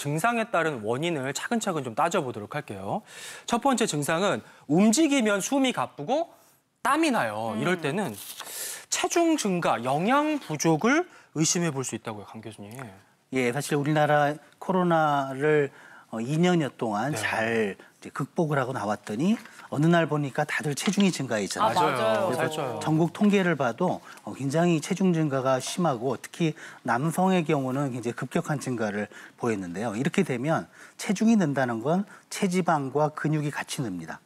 증상에 따른 원인을 차근차근 좀 따져보도록 할게요. 첫 번째 증상은 움직이면 숨이 가쁘고 땀이 나요. 이럴 때는 체중 증가, 영양 부족을 의심해 볼 수 있다고요, 강 교수님. 예, 사실 우리나라 코로나를 2년여 동안 잘 극복을 하고 나왔더니 어느 날 보니까 다들 체중이 증가했잖아요. 맞아요. 그래서 전국 통계를 봐도 굉장히 체중 증가가 심하고 특히 남성의 경우는 굉장히 급격한 증가를 보였는데요. 이렇게 되면 체중이 는다는 건 체지방과 근육이 같이 늡니다.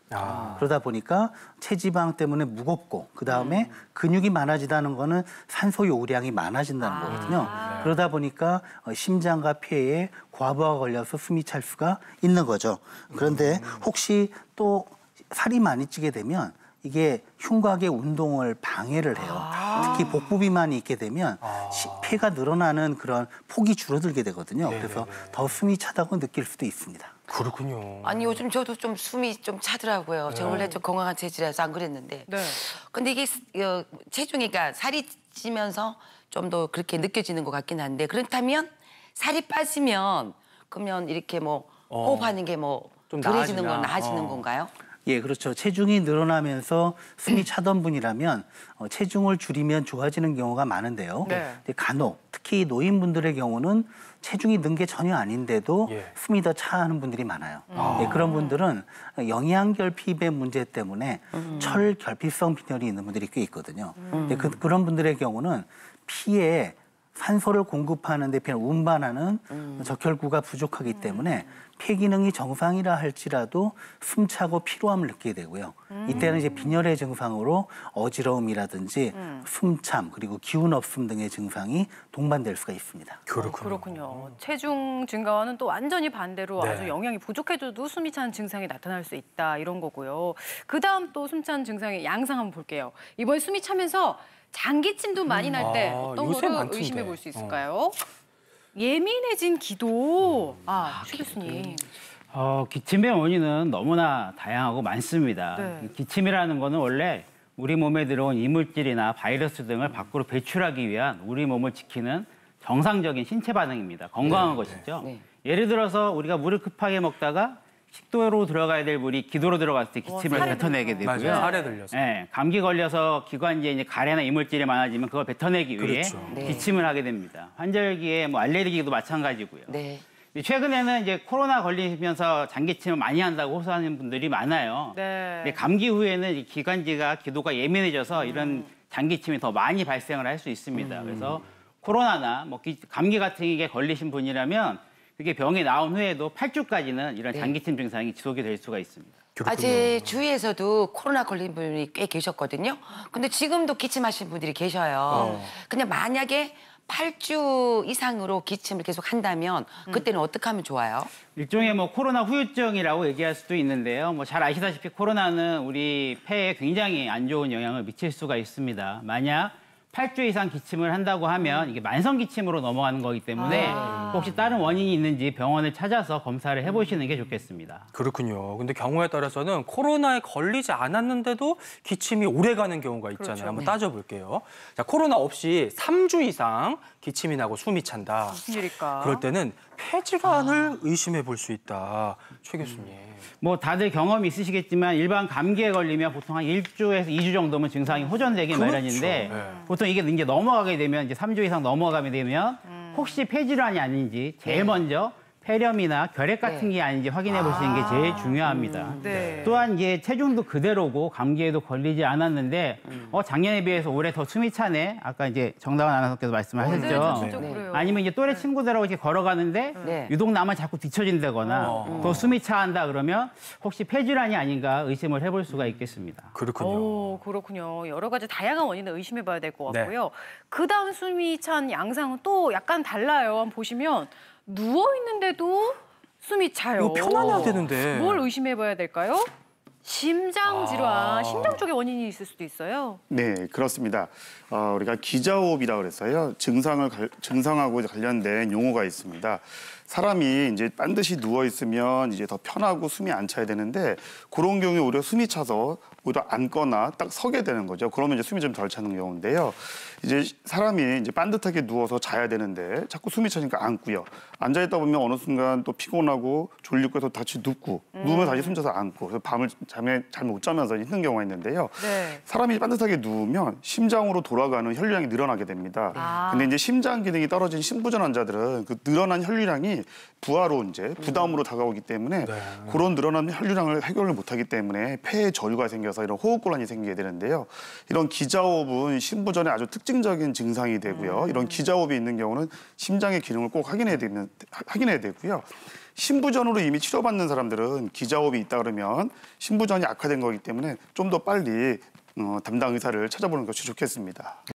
그러다 보니까 체지방 때문에 무겁고 그다음에 근육이 많아지다는 거는 산소 요구량이 많아진다는 거거든요. 그러다 보니까 심장과 폐에 과부하가 걸려서 숨이 찰 수가 있는 거죠. 그런데 혹시 또 살이 많이 찌게 되면 이게 흉곽의 운동을 방해를 해요. 특히 복부 비만이 있게 되면 폐가 늘어나는 그런 폭이 줄어들게 되거든요. 그래서 더 숨이 차다고 느낄 수도 있습니다. 그렇군요. 아니 요즘 저도 좀 숨이 좀 차더라고요. 제가 원래 좀 건강한 체질이라서 안 그랬는데. 근데 이게 체중이 그러니까 살이 찌면서 좀 더 그렇게 느껴지는 것 같긴 한데 그렇다면 살이 빠지면 그러면 이렇게 뭐 호흡하는 게 뭐 좀 덜해지는 건 나아지는 건가요? 예, 그렇죠. 체중이 늘어나면서 숨이 차던 분이라면 체중을 줄이면 좋아지는 경우가 많은데요. 근데 간혹 특히 노인분들의 경우는 체중이 는 게 전혀 아닌데도 숨이 더 차는 분들이 많아요. 예, 그런 분들은 영양결핍의 문제 때문에 철결핍성 빈혈이 있는 분들이 꽤 있거든요. 근데 그런 분들의 경우는 피에 산소를 공급하는 데 필요한 운반하는 적혈구가 부족하기 때문에 폐 기능이 정상이라 할지라도 숨차고 피로함을 느끼게 되고요. 이때는 이제 빈혈의 증상으로 어지러움이라든지 숨참 그리고 기운 없음 등의 증상이 동반될 수가 있습니다. 그렇군요. 체중 증가와는 또 완전히 반대로 아주 영양이 부족해져도 숨이 차는 증상이 나타날 수 있다 이런 거고요. 그다음 또 숨 차는 증상의 양상 한번 볼게요. 이번에 숨이 차면서 장기침도 많이 날 때 어떤 거를 의심해 볼 수 있을까요? 예민해진 기도. 최 교수님. 기침의 원인은 너무나 다양하고 많습니다. 기침이라는 거는 원래 우리 몸에 들어온 이물질이나 바이러스 등을 밖으로 배출하기 위한 우리 몸을 지키는 정상적인 신체 반응입니다. 건강한 것이죠. 예를 들어서 우리가 물을 급하게 먹다가 식도로 들어가야 될 물이 기도로 들어갔을 때 기침을 뱉어내게 되고요. 맞아요. 살에 들려서. 감기 걸려서 기관지에 이제 가래나 이물질이 많아지면 그걸 뱉어내기 위해 기침을 하게 됩니다. 환절기에 뭐 알레르기도 마찬가지고요. 최근에는 이제 코로나 걸리면서 장기침을 많이 한다고 호소하는 분들이 많아요. 근데 감기 후에는 기관지가 기도가 예민해져서 이런 장기침이 더 많이 발생을 할 수 있습니다. 그래서 코로나나 뭐 감기 같은 게 걸리신 분이라면 그게 병이 나온 후에도 8주까지는 이런 장기침 증상이 지속이 될 수가 있습니다. 제 주위에서도 코로나 걸린 분이 꽤 계셨거든요. 근데 지금도 기침하시는 분들이 계셔요. 근데 만약에 8주 이상으로 기침을 계속 한다면 그때는 어떻게 하면 좋아요? 일종의 뭐 코로나 후유증이라고 얘기할 수도 있는데요. 뭐 잘 아시다시피 코로나는 우리 폐에 굉장히 안 좋은 영향을 미칠 수가 있습니다. 만약 8주 이상 기침을 한다고 하면 이게 만성 기침으로 넘어가는 거기 때문에 혹시 다른 원인이 있는지 병원을 찾아서 검사를 해보시는 게 좋겠습니다. 그렇군요. 근데 경우에 따라서는 코로나에 걸리지 않았는데도 기침이 오래가는 경우가 있잖아요. 한번 따져볼게요. 자, 코로나 없이 3주 이상 기침이 나고 숨이 찬다. 무슨 일일까? 그럴 때는 폐질환을 의심해 볼 수 있다. 최 교수님. 뭐 다들 경험이 있으시겠지만 일반 감기에 걸리면 보통 한 1주에서 2주 정도면 증상이 호전되기 마련인데 보통 이게 이제 넘어가게 되면 이제 3주 이상 넘어가게 되면 혹시 폐질환이 아닌지 제일 먼저 폐렴이나 결핵 같은 게 아닌지 확인해 보시는 게 제일 중요합니다. 또한 이게 체중도 그대로고 감기에도 걸리지 않았는데 작년에 비해서 올해 더 숨이 차네. 아까 이제 정다운 아나운서께서 말씀하셨죠. 진짜 그래요. 아니면 이제 또래 친구들하고 이렇게 걸어가는데 유독 나만 자꾸 뒤처진다거나 더 숨이 차한다 그러면 혹시 폐질환이 아닌가 의심을 해볼 수가 있겠습니다. 그렇군요. 그렇군요. 여러 가지 다양한 원인을 의심해 봐야 될 것 같고요. 그다음 숨이 찬 양상은 또 약간 달라요. 한번 보시면 누워 있는데도 숨이 차요. 이거 편안해야 되는데. 뭘 의심해 봐야 될까요? 심장 질환, 심장 쪽에 원인이 있을 수도 있어요. 네, 그렇습니다. 우리가 기저호흡이라고 그래서요. 증상하고 관련된 용어가 있습니다. 사람이 이제 반드시 누워 있으면 이제 더 편하고 숨이 안 차야 되는데 그런 경우에 오히려 숨이 차서 오히려 앉거나 딱 서게 되는 거죠. 그러면 이제 숨이 좀 덜 차는 경우인데요. 이제 사람이 이제 반듯하게 누워서 자야 되는데 자꾸 숨이 차니까 앉고요. 앉아 있다 보면 어느 순간 또 피곤하고 졸리고 해서 다시 눕고 누우면 다시 숨차서 앉고 그래서 밤을 잠에 잘 못 자면서 힘든 경우가 있는데요. 네. 사람이 반듯하게 누우면 심장으로 돌아가는 혈류량이 늘어나게 됩니다. 근데 이제 심장 기능이 떨어진 심부전 환자들은 그 늘어난 혈류량이 부하로 이제 부담으로 다가오기 때문에 그런 늘어난 혈류량을 해결을 못하기 때문에 폐에 저류가 생겨서 이런 호흡곤란이 생기게 되는데요. 이런 기자호흡은 심부전의 아주 특징적인 증상이 되고요. 이런 기자호흡이 있는 경우는 심장의 기능을 꼭 확인해야 되고요. 심부전으로 이미 치료받는 사람들은 기자호흡이 있다 그러면 심부전이 악화된 거기 때문에 좀 더 빨리 담당 의사를 찾아보는 것이 좋겠습니다.